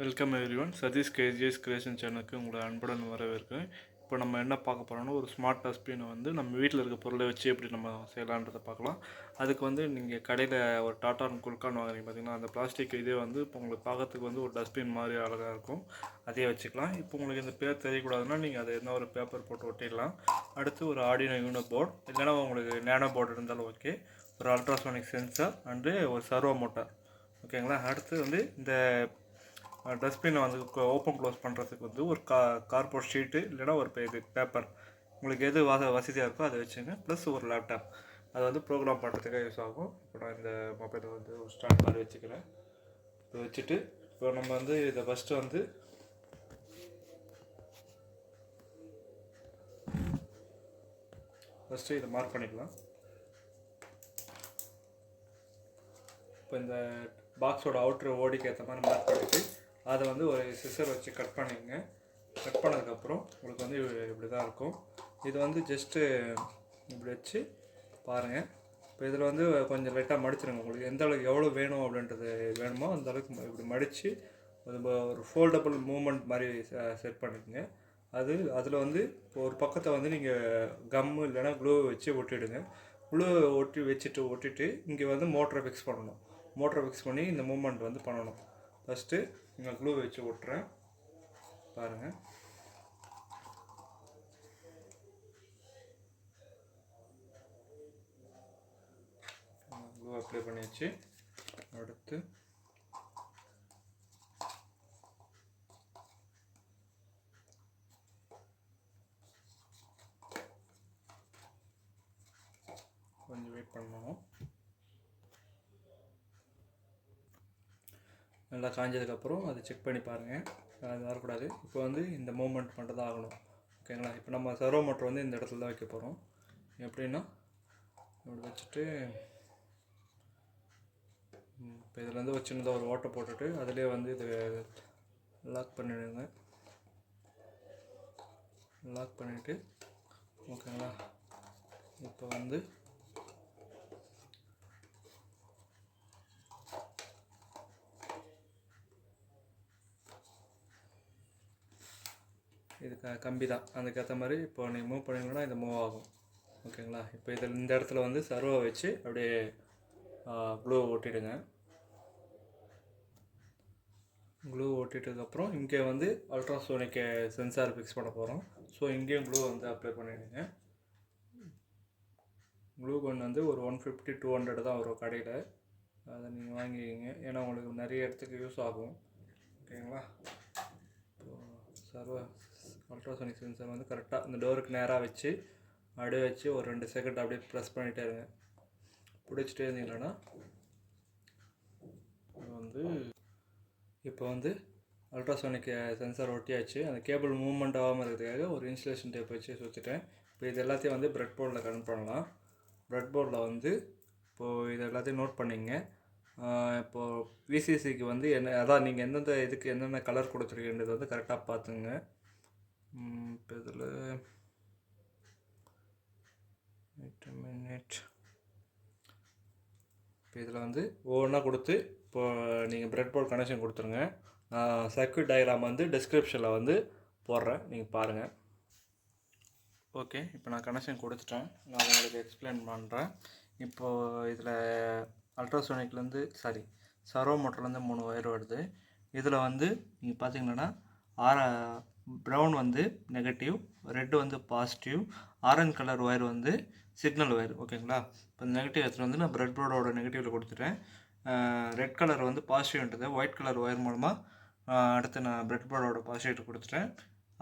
Welcome everyone. Sathish KGS creation சேனலுக்கு உங்களை அன்புடன் வரவேற்கிறேன். இப்போ நம்ம என்ன பார்க்க போகிறோம்னா, ஒரு ஸ்மார்ட் டஸ்ட்பினை வந்து நம்ம வீட்டில் இருக்க பொருளை வச்சு எப்படி நம்ம செய்யலான்றதை பார்க்கலாம். அதுக்கு வந்து நீங்கள் கடையில் ஒரு டாடா குல்கான் வாங்குறீங்க பார்த்தீங்கன்னா, அந்த பிளாஸ்டிக் இதே வந்து இப்போ உங்களுக்கு பார்க்கறதுக்கு வந்து ஒரு டஸ்ட்பின் மாதிரி அழகாக இருக்கும். அதே வச்சுக்கலாம். இப்போ உங்களுக்கு இந்த பேர் தெரியக்கூடாதுன்னா நீங்கள் அதை என்ன ஒரு பேப்பர் போட்டு ஒட்டிடலாம். அடுத்து ஒரு ஆர்டினோ யூனோ போர்டு, இல்லைன்னா உங்களுக்கு நேனோ போர்டு இருந்தாலும் ஓகே. ஒரு அல்ட்ராசோனிக் சென்சார் அண்டு ஒரு சர்வோ மோட்டார். ஓகேங்களா. அடுத்து வந்து இந்த டஸ்ட்பினை வந்து ஓப்பன் க்ளோஸ் பண்ணுறதுக்கு வந்து ஒரு கார்போர்ட் ஷீட்டு இல்லைனா ஒரு இது பேப்பர் உங்களுக்கு எது வசதியாக இருக்கோ அதை வச்சுங்க. ப்ளஸ் ஒரு லேப்டாப், அதை வந்து ப்ரோக்ராம் பண்ணுறதுக்காக யூஸ் ஆகும். இப்போ நான் இந்த மொபைலை வந்து ஒரு ஸ்டாண்ட் மாதிரி வச்சுக்கிறேன். இப்போ வச்சுட்டு இப்போ நம்ம வந்து இதை ஃபஸ்ட்டு இதை மார்க் பண்ணிக்கலாம். இப்போ இந்த பாக்ஸோட அவுட்ரு ஓடிக்கு ஏற்ற மாதிரி மார்க் பண்ணிவிட்டு அதை வந்து ஒரு சிசர் வச்சு கட் பண்ணிக்கங்க. கட் பண்ணதுக்கப்புறம் உங்களுக்கு வந்து இப்படி தான் இருக்கும். இது வந்து ஜஸ்ட்டு இப்படி வச்சு பாருங்கள். இப்போ இதில் வந்து கொஞ்சம் லைட்டாக மடிச்சிருங்க. உங்களுக்கு எந்த அளவுக்கு எவ்வளோ வேணும் அப்படின்றது வேணுமோ அந்த அளவுக்கு இப்படி மடித்து ஒரு ஃபோல்டபுள் மூமெண்ட் மாதிரி செட் பண்ணிக்கோங்க. அதில் வந்து இப்போ ஒரு பக்கத்தை வந்து நீங்கள் கம்மு இல்லைனா க்ளூ வச்சு ஒட்டிவிடுங்க. க்ளூ ஒட்டிட்டு இங்கே வந்து மோட்டரை ஃபிக்ஸ் பண்ணணும். மோட்டரை ஃபிக்ஸ் பண்ணி இந்த மூமெண்ட் வந்து பண்ணணும். ஃபஸ்ட்டு இங்கே க்ளூ வச்சு ஒட்டுறேன் பாருங்கள். க்ளூ அப்ளை பண்ணியாச்சு. அடுத்து கொஞ்சம் வெயிட் பண்ணணும். நல்லா காஞ்சதுக்கப்புறம் அதை செக் பண்ணி பாருங்கள். அது வரக்கூடாது. இப்போ வந்து இந்த மூமெண்ட் மட்டும் தான் ஆகணும். ஓகேங்களா. இப்போ நம்ம சர்வோ மோட்டர் வந்து இந்த இடத்துல தான் வைக்க போகிறோம். எப்படின்னா இப்படி வச்சுட்டு இப்போ இதில் வந்து சின்னதாக ஒரு ஓட்டை போட்டுட்டு அதிலே வந்து இது லாக் பண்ணிவிடுங்க. லாக் பண்ணிவிட்டு ஓகேங்களா. இப்போ வந்து இது கம்பி தான், அதுக்கேற்ற மாதிரி இப்போ நீங்கள் மூவ் பண்ணிங்கன்னா இது மூவ் ஆகும். ஓகேங்களா. இப்போ இதில் இந்த இடத்துல வந்து சர்வோ வச்சு அப்படியே க்ளூ ஒட்டிடுங்க. க்ளூ ஒட்டிட்டதுக்கப்புறம் இங்கே வந்து அல்ட்ராசோனிக் சென்சார் ஃபிக்ஸ் பண்ண போகிறோம். ஸோ இங்கேயும் க்ளூ வந்து அப்ளை பண்ணிவிடுங்க. க்ளூ கன் வந்து ஒரு 150-200 தான் வரும் கடையில். அதை நீங்கள் வாங்கிக்கிங்க, ஏன்னா உங்களுக்கு நிறைய இடத்துக்கு யூஸ் ஆகும். ஓகேங்களா. இப்போ அல்ட்ராசோனிக் சென்சார் வந்து கரெக்டாக இந்த டோருக்கு நேராக வச்சு அப்படியே வச்சு ஒரு 2 செகண்ட் அப்படியே ப்ரெஸ் பண்ணிகிட்டே இருங்க. பிடிச்சிட்டே இருந்தீங்கன்னா இப்போ வந்து அல்ட்ராசோனிக் சென்சார் ஒட்டியாச்சு. அந்த கேபிள் மூவ்மெண்ட் ஆகாமல் இருக்கிறதுக்காக ஒரு இன்சுலேஷன் டேப் வச்சு சுற்றிட்டேன். இப்போ இது எல்லாத்தையும் வந்து ப்ரெட் போர்டில் கனெக்ட் பண்ணலாம். ப்ரெட் போர்டில் வந்து இப்போது இது எல்லாத்தையும் நோட் பண்ணிங்க. இப்போது விசிசிக்கு வந்து அதான் நீங்கள் எந்தெந்த இதுக்கு என்னென்ன கலர் கொடுத்துருக்கீன்றது வந்து கரெக்டாக பார்த்துங்க. இப்போ இதில் இப்போ இதில் வந்து ஒவ்வொன்றா கொடுத்து இப்போது நீங்கள் ப்ரெட் போர்ட் கனெக்ஷன் கொடுத்துருங்க. நான் சர்க்யூட் டயக்ராம் வந்து டிஸ்கிரிப்ஷனில் வந்து போடுறேன், நீங்கள் பாருங்கள். ஓகே, இப்போ நான் கனெக்ஷன் கொடுத்துட்டேன். நான் உங்களுக்கு எக்ஸ்பிளைன் பண்ணுறேன். இப்போது இதில் அல்ட்ராசோனிக்லேருந்து சர்வோ மோட்டர்லேருந்து 3 ஒயர் வருது. இதில் வந்து நீங்கள் பார்த்தீங்கன்னா ப்ரௌன் வந்து நெகட்டிவ், ரெட் வந்து பாசிட்டிவ், ஆரஞ்சு கலர் ஒயர் வந்து சிக்னல் ஒயர். ஓகேங்களா. இப்போ நெகட்டிவ் எடுத்துகிட்டு வந்து நான் ப்ரெட் போர்டோட நெகட்டிவில் கொடுத்துட்டேன். ரெட் கலர் வந்து பாசிட்டிவ்ன்றது ஒயிட் கலர் ஒயர் மூலமாக அடுத்து நான் ப்ரெட் போர்டோட பாசிட்டிவ் கொடுத்துட்டேன்.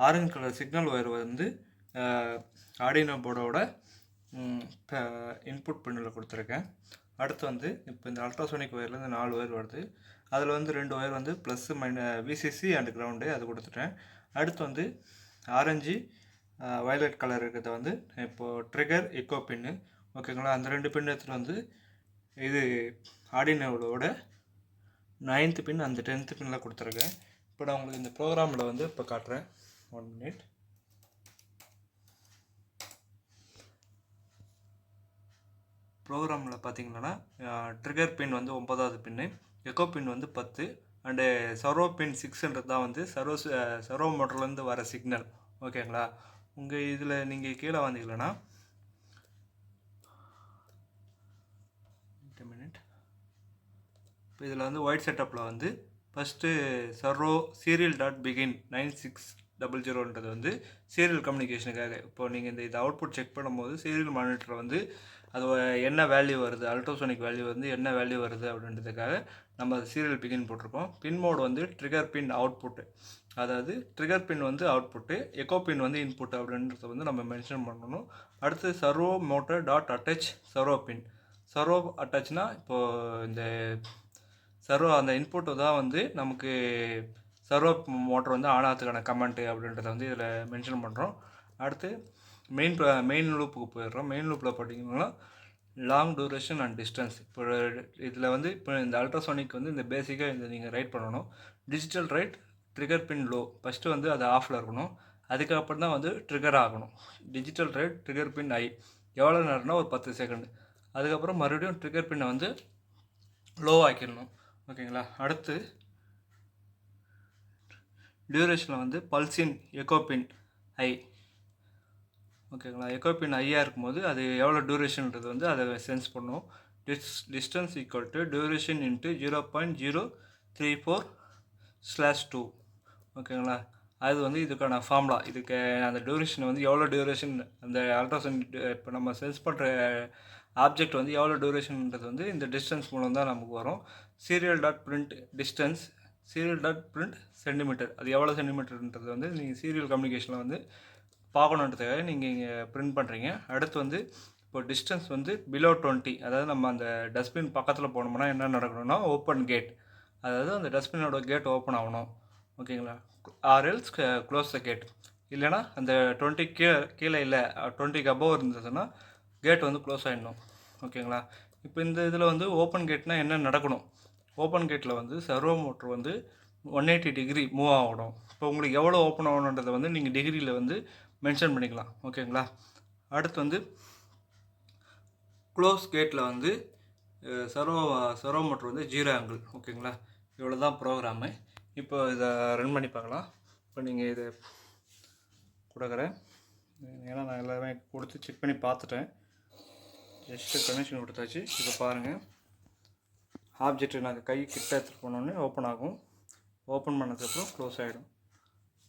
ஆரஞ்சு கலர் சிக்னல் ஒயர் வந்து ஆர்டினோ போர்டோட இன்புட் பின்னில் கொடுத்துருக்கேன். அடுத்து வந்து இப்போ இந்த அல்ட்ராசோனிக் ஒயர்லேருந்து 4 ஒயர் வருது. அதில் வந்து 2 ஒயர் வந்து ப்ளஸ் விசிசி அண்ட் கிரவுண்டு, அது கொடுத்துட்டேன். அடுத்து வந்து ஆரஞ்சு வயலட் கலர் இருக்கிறத வந்து இப்போது ட்ரிகர் எக்கோ பின்னு. ஓகேங்களா. அந்த 2 பின் எடுத்துகிட்டு வந்து இது ஆர்டினோவோட 9th பின் அந்த 10th பின்னில் கொடுத்துருக்கேன். இப்போ நான் உங்களுக்கு இந்த ப்ரோக்ராமில் வந்து இப்போ காட்டுறேன். 1 minute. ப்ரோக்ராமில் பார்த்தீங்கன்னா ட்ரிகர் பின் வந்து 9வது பின்னு, எக்கோ பின் வந்து 10, அண்டு சர்வோ பின் 6ன்றது தான் வந்து சர்வோ மோட்டர்லேருந்து வர சிக்னல். ஓகேங்களா? உங்கள் இதில் நீங்கள் கீழே வந்தீங்கன்னா இப்போ இதில் வந்து ஒயிட் செட்டப்பில் வந்து first servo serial dot begin 9600 வந்து சீரியல் கம்யூனிகேஷனுக்காக. இப்போ நீங்கள் இது அவுட்புட் செக் பண்ணும்போது சீரியல் மானிட்டர் வந்து அது என்ன வேல்யூ வருது, அல்ட்ராசோனிக் வேல்யூ வந்து என்ன வேல்யூ வருது அப்படின்றதுக்காக நம்ம சீரியல் பிகின் போட்டிருக்கோம். பின் மோட் வந்து ட்ரிகர் பின் அவுட்புட்டு, அதாவது ட்ரிகர் பின் வந்து அவுட்புட்டு, எக்கோ பின் வந்து இன்புட் அப்படின்றத வந்து நம்ம மென்ஷன் பண்ணணும். அடுத்து servo motor dot attach servo pin. Servo அட்டாச்னா இப்போது இந்த அந்த இன்புட்டு தான் வந்து நமக்கு சர்வோ மோட்டர் வந்து ஆன் ஆகிறதுக்கான கமெண்ட்டு அப்படின்றத வந்து இதில் மென்ஷன் பண்ணுறோம். அடுத்து மெயின் லூப்புக்கு போயிடுறோம். மெயின் லூப்பில் பார்த்தீங்கன்னா லாங் டூரேஷன் அண்ட் டிஸ்டன்ஸ். இப்போ இதில் வந்து இப்போ இந்த அல்ட்ராசோனிக் வந்து இந்த பேசிக்காக இந்த நீங்கள் ரைட் பண்ணணும். டிஜிட்டல் ரைட் ட்ரிகர் பின் லோ, ஃபஸ்ட்டு வந்து அது ஆஃபில் இருக்கணும். அதுக்கப்புறம் தான் வந்து ட்ரிகர் ஆகணும். டிஜிட்டல் ரைட் ட்ரிகர் பின் ஐ எவ்வளோ நேரம்னா ஒரு 10 செகண்ட். அதுக்கப்புறம் மறுபடியும் ட்ரிகர் பின்னை வந்து லோ ஆக்கிடணும். ஓகேங்களா? அடுத்து டியூரேஷனில் வந்து பல்சின் எக்கோபின் ஐ. ஓகேங்களா? எக்கோபின் ஐயாக இருக்கும்போது அது எவ்வளோ டியூரேஷன்ன்றது வந்து அதை சென்ஸ் பண்ணும். Distance equal to duration into 0.034/2. ஓகேங்களா? அது வந்து இதுக்கான ஃபார்முலா. இதுக்கு அந்த டியூரேஷன் வந்து எவ்வளோ டியூரேஷன் அந்த அல்ட்ராசவுண்ட் இப்போ நம்ம சென்ஸ் பண்ணுற ஆப்ஜெக்ட் வந்து எவ்வளோ டியூரேஷன்ன்றது வந்து இந்த டிஸ்டன்ஸ் மூலம் தான் நமக்கு வரும். Serial dot print distance, serial dot print centimetre, அது எவ்வளோ சென்டிமீட்டர்ன்றது வந்து நீங்கள் சீரியல் கம்யூனிகேஷனில் வந்து பார்க்கணுன்றதுக்காக நீங்கள் இங்கே பிரிண்ட் பண்ணுறீங்க. அடுத்து வந்து இப்போ டிஸ்டன்ஸ் வந்து பிலோ 20, அதாவது நம்ம அந்த டஸ்ட்பின் பக்கத்தில் போனோம்னா என்ன நடக்கணும்னா ஓப்பன் கேட், அதாவது அந்த டஸ்ட்பினோட கேட் ஓப்பன் ஆகணும். ஓகேங்களா? Or else close the gate. இல்லைனா அந்த 20 கீழே இல்லை 20க்கு அபோவ் இருந்ததுன்னா கேட் வந்து க்ளோஸ் ஆகிடணும். ஓகேங்களா? இப்போ இந்த இதில் வந்து ஓப்பன் கேட்னால் என்ன நடக்கணும்? ஓப்பன் கேட்டில் வந்து சர்வோ மோட்ரு வந்து 180 டிகிரி மூவ் ஆகணும். இப்போ உங்களுக்கு எவ்வளோ ஓப்பன் ஆகணுன்றதை வந்து நீங்கள் டிகிரியில் வந்து மென்ஷன் பண்ணிக்கலாம். ஓகேங்களா? அடுத்து வந்து க்ளோஸ் கேட்டில் வந்து சர்வோ மோட்ரு வந்து 0 ஆங்கிள். ஓகேங்களா? இவ்வளோ தான் ப்ரோக்ராமு. இப்போ இதை ரன் பண்ணி பார்க்கலாம். இப்போ நீங்கள் இதை கொடுக்குறேன், ஏன்னா நான் எல்லாமே கொடுத்து செக் பண்ணி பார்த்துட்டேன். ஜஸ்ட்டு கனெக்ஷன் கொடுத்தாச்சு. இப்போ பாருங்கள், ஆப்ஜெக்ட் நாங்கள் கை கிட்ட எடுத்துகிட்டு போனோன்னே ஓப்பன் ஆகும். ஓப்பன் பண்ணதுக்கப்புறம் க்ளோஸ் ஆகிடும்.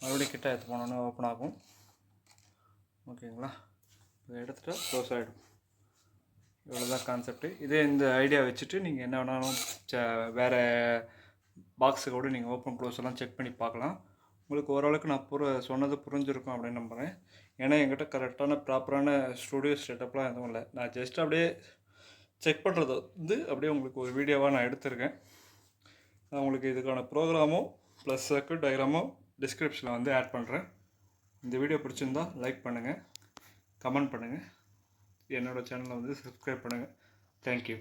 மறுபடியும் கிட்ட எடுத்து போனோன்னே ஓப்பன் ஆகும். ஓகேங்களா? இதை எடுத்துகிட்டா க்ளோஸ் ஆகிடும். இவ்வளோ தான் கான்செப்ட்டு. இதே இந்த ஐடியா வச்சுட்டு நீங்கள் என்ன வேணாலும் வேறு பாக்ஸை கூட நீங்கள் ஓப்பன் க்ளோஸ் எல்லாம் செக் பண்ணி பார்க்கலாம். உங்களுக்கு ஓரளவுக்கு நான் சொன்னது புரிஞ்சிருக்கும் அப்படின்னு நம்புகிறேன். ஏன்னா என்கிட்ட கரெக்டான ப்ராப்பரான ஸ்டூடியோ செட்டப்லாம் எதுவும் இல்லை. நான் ஜஸ்ட் அப்படியே செக் பண்ணுறது வந்து அப்படியே உங்களுக்கு ஒரு வீடியோவாக நான் எடுத்திருக்கேன். நான் உங்களுக்கு இதுக்கான ப்ரோக்ராமும் ப்ளஸ் சர்க்யூட் டயக்ராமும் டிஸ்கிரிப்ஷனில் வந்து ஆட் பண்ணுறேன். இந்த வீடியோ பிடிச்சிருந்தா லைக் பண்ணுங்கள், கமெண்ட் பண்ணுங்கள், என்னோடய சேனலை வந்து சப்ஸ்கிரைப் பண்ணுங்கள். தேங்க்யூ.